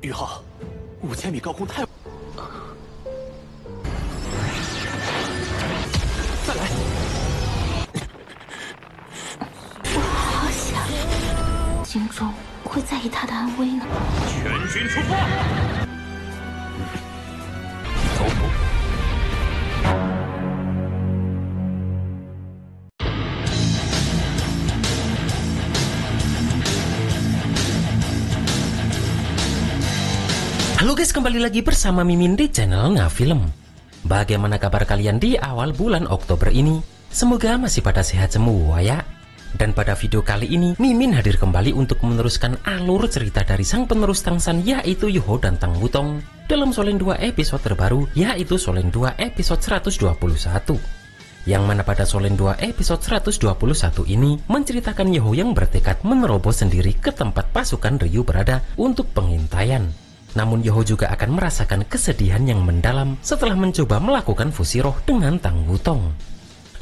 宇浩，5000米高空太……再来！我好想，心中会在意他的安危呢。全军出发！走谱。 Halo guys, kembali lagi bersama Mimin di channel Ngafilm. Bagaimana kabar kalian di awal bulan Oktober ini? Semoga masih pada sehat semua ya. Dan pada video kali ini, Mimin hadir kembali untuk meneruskan alur cerita dari sang penerus Tangsan, yaitu Yoho dan Tang Wutong, dalam Solen 2 episode terbaru, yaitu Solen 2 episode 121. Yang mana pada Solen 2 episode 121 ini menceritakan Yoho yang bertekad menerobos sendiri ke tempat pasukan Ryu berada untuk pengintaian. Namun Yoho juga akan merasakan kesedihan yang mendalam setelah mencoba melakukan fusi roh dengan Tang Wutong.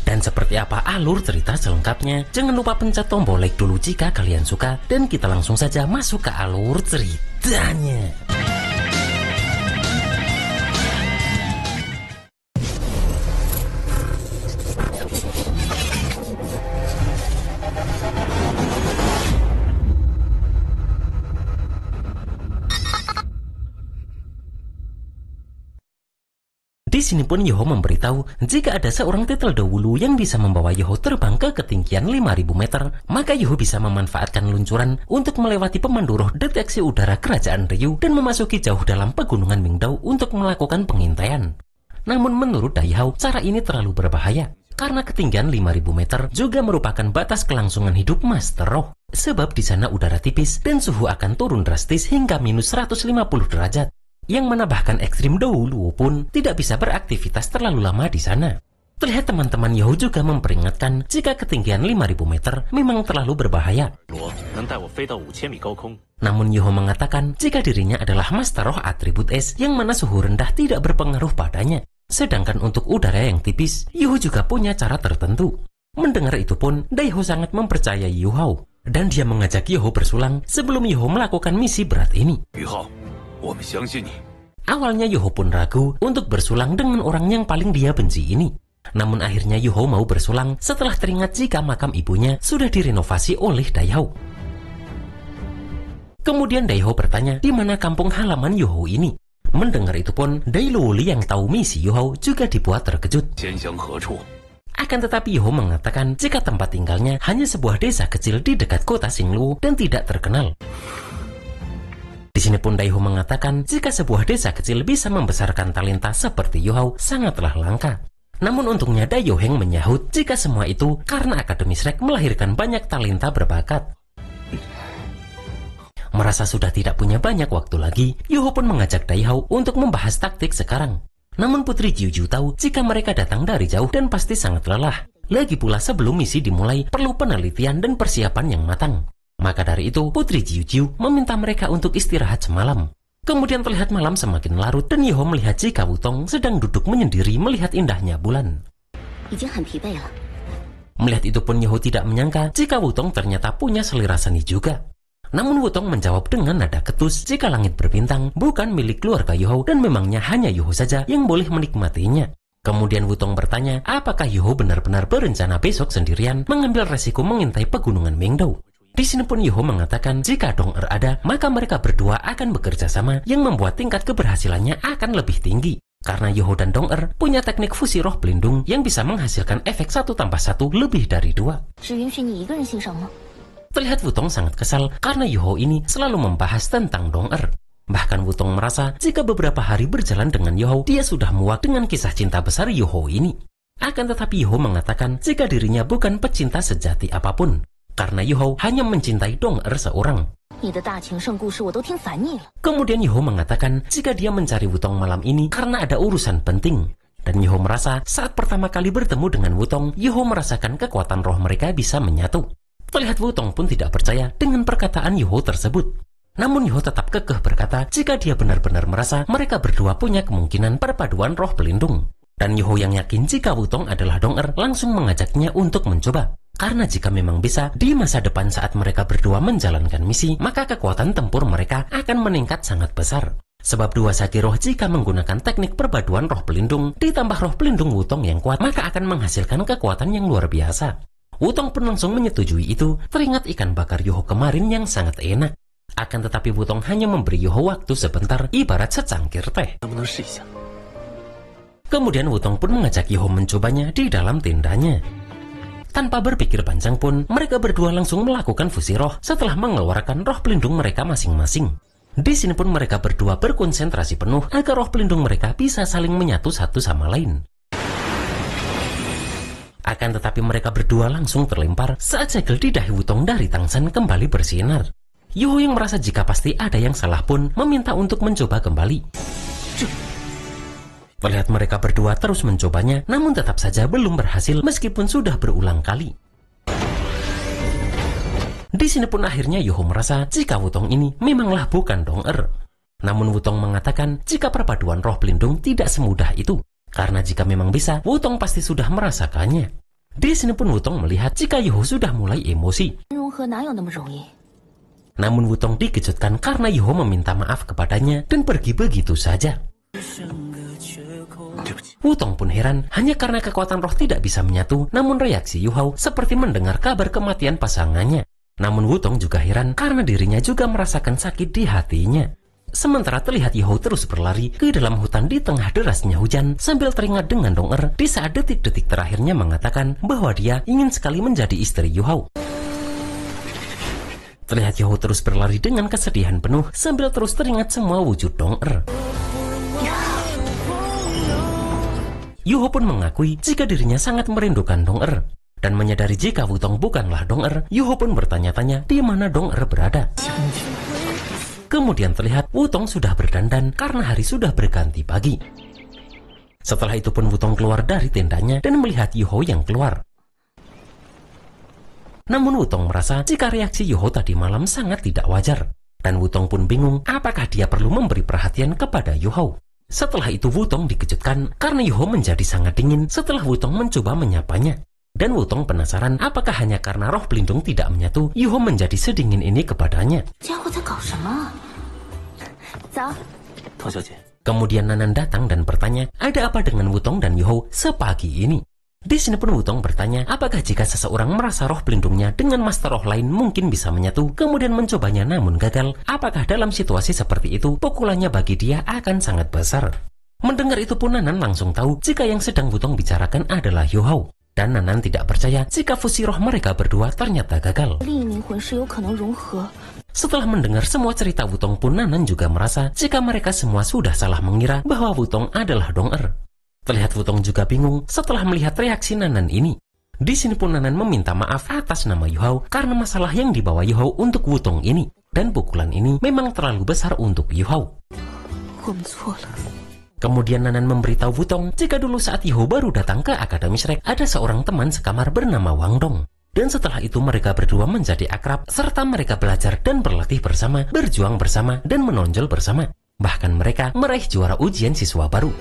Dan seperti apa alur cerita selengkapnya, jangan lupa pencet tombol like dulu jika kalian suka. Dan kita langsung saja masuk ke alur ceritanya. Di sini pun Yoho memberitahu jika ada seorang titel dahulu yang bisa membawa Yoho terbang ke ketinggian 5000 meter, maka Yoho bisa memanfaatkan luncuran untuk melewati pemandu roh deteksi udara kerajaan Ryu dan memasuki jauh dalam pegunungan Mingdao untuk melakukan pengintaian. Namun menurut Daihao, cara ini terlalu berbahaya karena ketinggian 5000 meter juga merupakan batas kelangsungan hidup Master Roh, sebab di sana udara tipis dan suhu akan turun drastis hingga minus 150 derajat. Yang mana bahkan ekstrim dahulu pun tidak bisa beraktivitas terlalu lama di sana. Terlihat teman-teman Yoho juga memperingatkan jika ketinggian 5000 meter memang terlalu berbahaya. Namun Yoho mengatakan jika dirinya adalah Master Roh atribut es yang mana suhu rendah tidak berpengaruh padanya. Sedangkan untuk udara yang tipis, Yoho juga punya cara tertentu. Mendengar itu pun, Daihao sangat mempercayai Yoho. Dan dia mengajak Yoho bersulang sebelum Yoho melakukan misi berat ini. Awalnya Yoho pun ragu untuk bersulang dengan orang yang paling dia benci ini. Namun akhirnya Yoho mau bersulang setelah teringat jika makam ibunya sudah direnovasi oleh Daihao. Kemudian Daihao bertanya di mana kampung halaman Yoho ini. Mendengar itu pun, Dailoli yang tahu misi Yoho juga dibuat terkejut. Akan tetapi Yoho mengatakan jika tempat tinggalnya hanya sebuah desa kecil di dekat kota Xinglu dan tidak terkenal. Di sini pun Daihao mengatakan jika sebuah desa kecil bisa membesarkan talenta seperti Yoho sangatlah langka. Namun untungnya Daihao Heng menyahut jika semua itu karena Akademi Shrek melahirkan banyak talenta berbakat. Merasa sudah tidak punya banyak waktu lagi, Yoho pun mengajak Daihao untuk membahas taktik sekarang. Namun Putri Jiujiu tahu jika mereka datang dari jauh dan pasti sangat lelah. Lagi pula sebelum misi dimulai perlu penelitian dan persiapan yang matang. Maka dari itu, Putri Jiujiu meminta mereka untuk istirahat semalam. Kemudian terlihat malam semakin larut dan Yoho melihat jika Wutong sedang duduk menyendiri melihat indahnya bulan. Melihat itu pun Yoho tidak menyangka jika Wutong ternyata punya selera seni juga. Namun Wutong menjawab dengan nada ketus jika langit berbintang bukan milik keluarga Yoho dan memangnya hanya Yoho saja yang boleh menikmatinya. Kemudian Wutong bertanya apakah Yoho benar-benar berencana besok sendirian mengambil resiko mengintai pegunungan Mingdao. Di sini pun Yoho mengatakan jika Dong-er ada, maka mereka berdua akan bekerja sama yang membuat tingkat keberhasilannya akan lebih tinggi. Karena Yoho dan Dong-er punya teknik fusi roh pelindung yang bisa menghasilkan efek 1+1 lebih dari 2. Terlihat Wutong sangat kesal karena Yoho ini selalu membahas tentang Dong-er. Bahkan Wutong merasa jika beberapa hari berjalan dengan Yoho, dia sudah muak dengan kisah cinta besar Yoho ini. Akan tetapi Yoho mengatakan jika dirinya bukan pecinta sejati apapun. Karena Yoho hanya mencintai Dong-er seorang. Kemudian Yoho mengatakan jika dia mencari Wutong malam ini karena ada urusan penting. Dan Yoho merasa saat pertama kali bertemu dengan Wutong, Yoho merasakan kekuatan roh mereka bisa menyatu. Terlihat Wutong pun tidak percaya dengan perkataan Yoho tersebut. Namun Yoho tetap kekeh berkata jika dia benar-benar merasa mereka berdua punya kemungkinan perpaduan roh pelindung. Dan Yoho yang yakin jika Wutong adalah Dong-er langsung mengajaknya untuk mencoba. Karena jika memang bisa, di masa depan saat mereka berdua menjalankan misi, maka kekuatan tempur mereka akan meningkat sangat besar. Sebab dua sakti roh jika menggunakan teknik perpaduan roh pelindung, ditambah roh pelindung Wutong yang kuat, maka akan menghasilkan kekuatan yang luar biasa. Wutong pun langsung menyetujui itu, teringat ikan bakar Yoho kemarin yang sangat enak. Akan tetapi Wutong hanya memberi Yoho waktu sebentar, ibarat secangkir teh. Kemudian Wutong pun mengajak Yoho mencobanya di dalam tendanya. Tanpa berpikir panjang pun, mereka berdua langsung melakukan fusi roh setelah mengeluarkan roh pelindung mereka masing-masing. Di sini pun mereka berdua berkonsentrasi penuh agar roh pelindung mereka bisa saling menyatu satu sama lain. Akan tetapi mereka berdua langsung terlempar saat segel di dahi Wutong dari tangsan kembali bersinar. Yoho yang merasa jika pasti ada yang salah pun meminta untuk mencoba kembali. Terlihat mereka berdua terus mencobanya, namun tetap saja belum berhasil meskipun sudah berulang kali. Di sini pun akhirnya Yoho merasa jika Wutong ini memanglah bukan Dong-er. Namun Wutong mengatakan jika perpaduan roh pelindung tidak semudah itu, karena jika memang bisa, Wutong pasti sudah merasakannya. Di sini pun Wutong melihat jika Yoho sudah mulai emosi. Namun Wutong dikejutkan karena Yoho meminta maaf kepadanya dan pergi begitu saja. Wutong pun heran hanya karena kekuatan roh tidak bisa menyatu, namun reaksi Yuhao seperti mendengar kabar kematian pasangannya. Namun Wutong juga heran karena dirinya juga merasakan sakit di hatinya. Sementara terlihat Yuhao terus berlari ke dalam hutan di tengah derasnya hujan sambil teringat dengan Dong-er di saat detik-detik terakhirnya mengatakan bahwa dia ingin sekali menjadi istri Yuhao. Terlihat Yuhao terus berlari dengan kesedihan penuh sambil terus teringat semua wujud Dong-er. Yoho pun mengakui jika dirinya sangat merindukan Dong-er. Dan menyadari jika Wutong bukanlah Dong-er, Yoho pun bertanya-tanya di mana Dong-er berada. Kemudian terlihat Wutong sudah berdandan karena hari sudah berganti pagi. Setelah itu pun Wutong keluar dari tendanya dan melihat Yoho yang keluar. Namun Wutong merasa jika reaksi Yoho tadi malam sangat tidak wajar. Dan Wutong pun bingung apakah dia perlu memberi perhatian kepada Yoho. Setelah itu Wutong dikejutkan karena Yoho menjadi sangat dingin setelah Wutong mencoba menyapanya. Dan Wutong penasaran apakah hanya karena roh pelindung tidak menyatu, Yoho menjadi sedingin ini kepadanya. Kemudian Nanan datang dan bertanya, ada apa dengan Wutong dan Yoho sepagi ini? Di sini pun Wutong bertanya, apakah jika seseorang merasa roh pelindungnya dengan master roh lain mungkin bisa menyatu, kemudian mencobanya namun gagal, apakah dalam situasi seperti itu, pukulannya bagi dia akan sangat besar. Mendengar itu pun Nanan langsung tahu jika yang sedang Wutong bicarakan adalah Yohao. Dan Nanan tidak percaya jika fusi roh mereka berdua ternyata gagal. Setelah mendengar semua cerita Wutong pun Nanan juga merasa jika mereka semua sudah salah mengira bahwa Wutong adalah Dong-er. Terlihat Wutong juga bingung setelah melihat reaksi Nanan ini. Di sini pun Nanan meminta maaf atas nama Yohao karena masalah yang dibawa Yohao untuk Wutong ini. Dan pukulan ini memang terlalu besar untuk Yohao. Kemudian Nanan memberitahu Wutong jika dulu saat Yohao baru datang ke Akademi Shrek ada seorang teman sekamar bernama Wang Dong. Dan setelah itu mereka berdua menjadi akrab serta mereka belajar dan berlatih bersama, berjuang bersama dan menonjol bersama. Bahkan mereka meraih juara ujian siswa baru.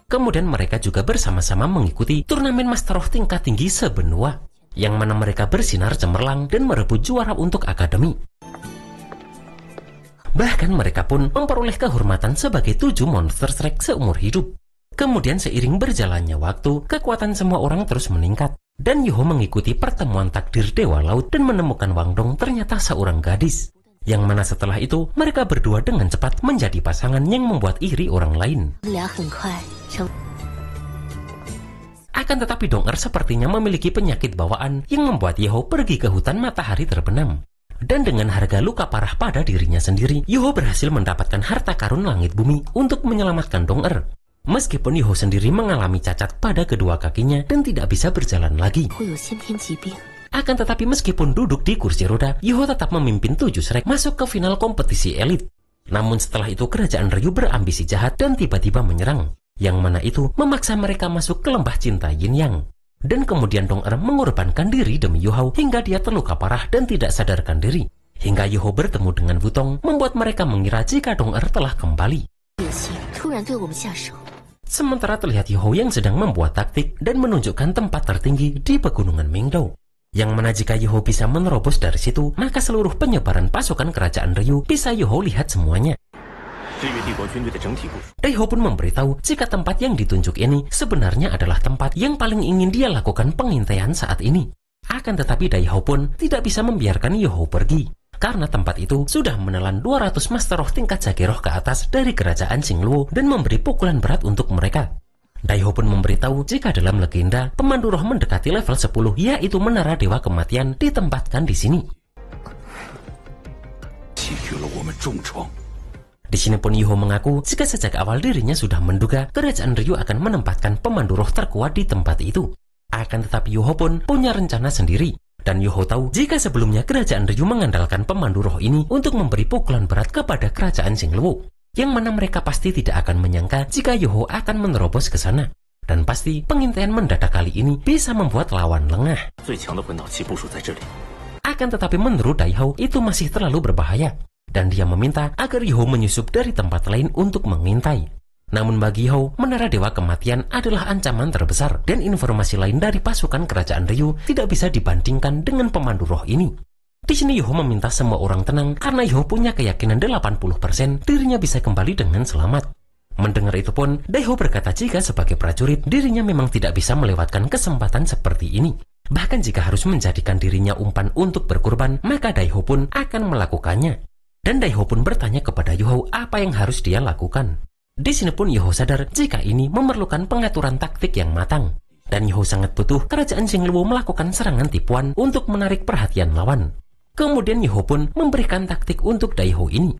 Kemudian mereka juga bersama-sama mengikuti turnamen Master Roh tingkat tinggi sebenua, yang mana mereka bersinar cemerlang dan merebut juara untuk akademi. Bahkan mereka pun memperoleh kehormatan sebagai 7 monster Shrek seumur hidup. Kemudian seiring berjalannya waktu, kekuatan semua orang terus meningkat. Dan Yohao mengikuti pertemuan takdir Dewa Laut dan menemukan Wang Dong ternyata seorang gadis. Yang mana setelah itu, mereka berdua dengan cepat menjadi pasangan yang membuat iri orang lain. Akan tetapi Dong-er sepertinya memiliki penyakit bawaan yang membuat Yohao pergi ke hutan matahari terbenam. Dan dengan harga luka parah pada dirinya sendiri, Yohao berhasil mendapatkan harta karun langit bumi untuk menyelamatkan Dong-er. Meskipun Yohao sendiri mengalami cacat pada kedua kakinya dan tidak bisa berjalan lagi. Akan tetapi meskipun duduk di kursi roda, Yohao tetap memimpin 7 Shrek masuk ke final kompetisi elit. Namun setelah itu kerajaan Ryu berambisi jahat dan tiba-tiba menyerang. Yang mana itu memaksa mereka masuk ke lembah cinta Yin Yang. Dan kemudian Dong-er mengorbankan diri demi Yohao hingga dia terluka parah dan tidak sadarkan diri. Hingga Yohao bertemu dengan Wutong membuat mereka mengira jika Dong-er telah kembali. Sementara terlihat Yuho yang sedang membuat taktik dan menunjukkan tempat tertinggi di pegunungan Mingdou. Yang mana jika Yuho bisa menerobos dari situ, maka seluruh penyebaran pasukan kerajaan Ryu bisa Yuho lihat semuanya. Daiho pun memberitahu jika tempat yang ditunjuk ini sebenarnya adalah tempat yang paling ingin dia lakukan pengintaian saat ini. Akan tetapi Daiho pun tidak bisa membiarkan Yuho pergi, karena tempat itu sudah menelan 200 Master Roh tingkat Jageroh ke atas dari kerajaan Xingluo dan memberi pukulan berat untuk mereka. Daiho pun memberitahu jika dalam legenda, pemandu roh mendekati level 10 yaitu Menara Dewa Kematian ditempatkan di sini. Di sini pun Yuho mengaku jika sejak awal dirinya sudah menduga kerajaan Ryu akan menempatkan pemandu roh terkuat di tempat itu. Akan tetapi Yuho pun punya rencana sendiri. Dan Yuho tahu jika sebelumnya kerajaan Ryu mengandalkan pemandu roh ini untuk memberi pukulan berat kepada kerajaan Xingluo. Yang mana mereka pasti tidak akan menyangka jika Yuho akan menerobos ke sana. Dan pasti pengintaian mendadak kali ini bisa membuat lawan lengah. Akan tetapi menurut Daiho itu masih terlalu berbahaya. Dan dia meminta agar Yuho menyusup dari tempat lain untuk mengintai. Namun bagi Yuho, Menara Dewa Kematian adalah ancaman terbesar dan informasi lain dari pasukan kerajaan Ryu tidak bisa dibandingkan dengan pemandu roh ini. Di sini Yuho meminta semua orang tenang karena Yuho punya keyakinan 80% dirinya bisa kembali dengan selamat. Mendengar itu pun, Daiho berkata jika sebagai prajurit dirinya memang tidak bisa melewatkan kesempatan seperti ini. Bahkan jika harus menjadikan dirinya umpan untuk berkorban, maka Daiho pun akan melakukannya. Dan Daiho pun bertanya kepada Yuho apa yang harus dia lakukan. Di sini pun Yuho sadar jika ini memerlukan pengaturan taktik yang matang. Dan Yuho sangat butuh kerajaan Xingluo melakukan serangan tipuan untuk menarik perhatian lawan. Kemudian Yuho pun memberikan taktik untuk Daiho ini.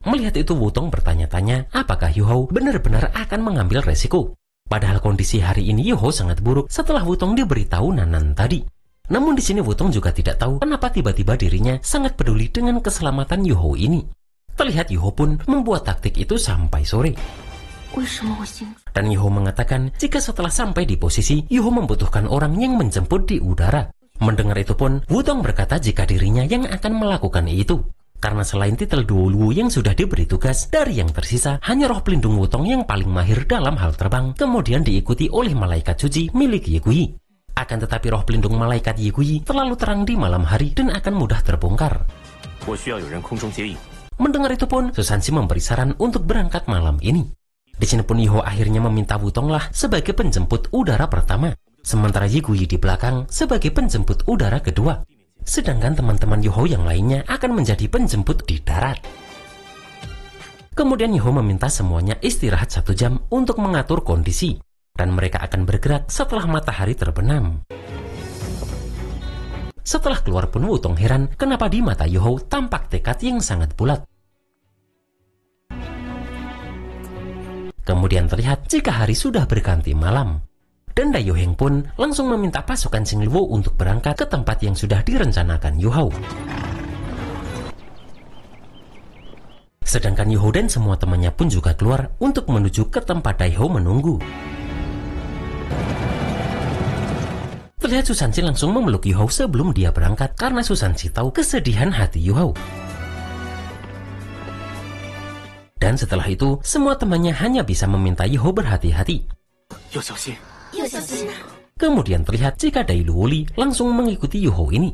Melihat itu Wutong bertanya-tanya apakah Yuho benar-benar akan mengambil resiko. Padahal kondisi hari ini Yuho sangat buruk setelah Wutong diberitahu Nanan tadi. Namun di sini Wutong juga tidak tahu kenapa tiba-tiba dirinya sangat peduli dengan keselamatan Yuho ini. Terlihat Yuho pun membuat taktik itu sampai sore. Dan Yuho mengatakan jika setelah sampai di posisi, Yuho membutuhkan orang yang menjemput di udara. Mendengar itu pun, Wutong berkata jika dirinya yang akan melakukan itu. Karena selain titel Duo Luo yang sudah diberi tugas, dari yang tersisa hanya roh pelindung Wutong yang paling mahir dalam hal terbang, kemudian diikuti oleh malaikat suci milik Ye Kui. Akan tetapi roh pelindung malaikat Ye Kui terlalu terang di malam hari dan akan mudah terbongkar. Mendengar itu pun, Susanshi memberi saran untuk berangkat malam ini. Di sini pun Yuho akhirnya meminta Wutong lah sebagai penjemput udara pertama, sementara Ye Kui di belakang sebagai penjemput udara kedua. Sedangkan teman-teman Yuho yang lainnya akan menjadi penjemput di darat. Kemudian Yuho meminta semuanya istirahat 1 jam untuk mengatur kondisi. Dan mereka akan bergerak setelah matahari terbenam. Setelah keluar pun Wutong heran kenapa di mata Yuho tampak tekad yang sangat bulat. Kemudian terlihat jika hari sudah berganti malam. Dan Dai Yoheng pun langsung meminta pasukan Xingluo untuk berangkat ke tempat yang sudah direncanakan Yuho. Sedangkan Yuho dan semua temannya pun juga keluar untuk menuju ke tempat Daiho menunggu. Terlihat Susanshi langsung memeluk Yuho sebelum dia berangkat karena Susanshi tahu kesedihan hati Yuho. Dan setelah itu, semua temannya hanya bisa meminta Yuho berhati-hati. Kemudian terlihat jika Dai Luoli langsung mengikuti Yuho ini.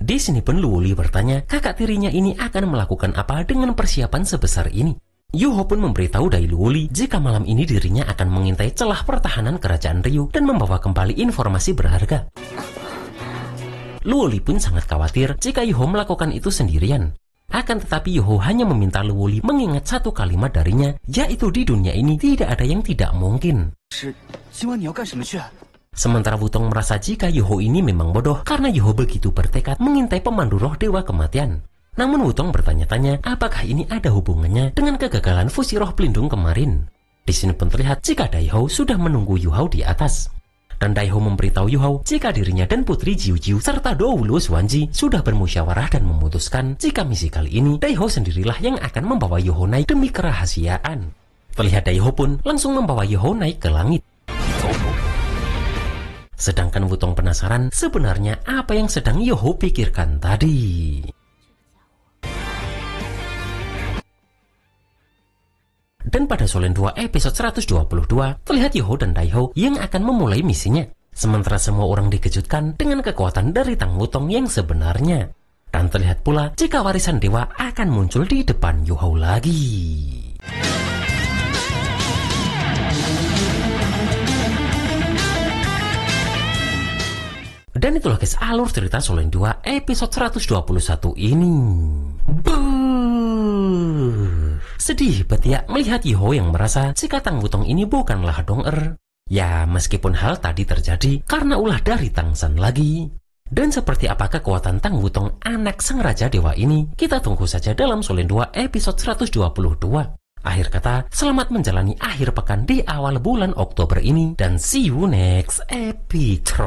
Di sini pun Luoli bertanya kakak tirinya ini akan melakukan apa dengan persiapan sebesar ini. Yuho pun memberitahu Dai Luoli jika malam ini dirinya akan mengintai celah pertahanan kerajaan Ryu dan membawa kembali informasi berharga. Luoli pun sangat khawatir jika Yuho melakukan itu sendirian. Akan tetapi Yuho hanya meminta Luoli mengingat satu kalimat darinya, yaitu di dunia ini tidak ada yang tidak mungkin. Sementara Wutong merasa jika Yuho ini memang bodoh karena Yuho begitu bertekad mengintai pemandu roh Dewa Kematian. Namun Wutong bertanya-tanya apakah ini ada hubungannya dengan kegagalan fusi roh pelindung kemarin. Di sini pun terlihat jika Daiho sudah menunggu Yuho di atas. Dan Daiho memberitahu Yuho jika dirinya dan putri Jiu Jiu serta Doulo Xuanji sudah bermusyawarah dan memutuskan jika misi kali ini Daiho sendirilah yang akan membawa Yuho naik demi kerahasiaan. Terlihat Daiho pun langsung membawa Yuho naik ke langit. Sedangkan Wutong penasaran sebenarnya apa yang sedang Yuho pikirkan tadi. Dan pada Solen 2 episode 122, terlihat Yeoho dan Daiho yang akan memulai misinya. Sementara semua orang dikejutkan dengan kekuatan dari Tang Wutong yang sebenarnya. Dan terlihat pula jika warisan dewa akan muncul di depan Yeoho lagi. Dan itulah guys alur cerita Solen 2 episode 121 ini. Sedih betia melihat Yeoho yang merasa jika Tang Wutong ini bukanlah Dong-er. Ya meskipun hal tadi terjadi karena ulah dari Tang San lagi. Dan seperti apa kekuatan Tang Wutong anak sang raja dewa ini, kita tunggu saja dalam Solen 2 episode 122. Akhir kata, selamat menjalani akhir pekan di awal bulan Oktober ini, dan see you next episode.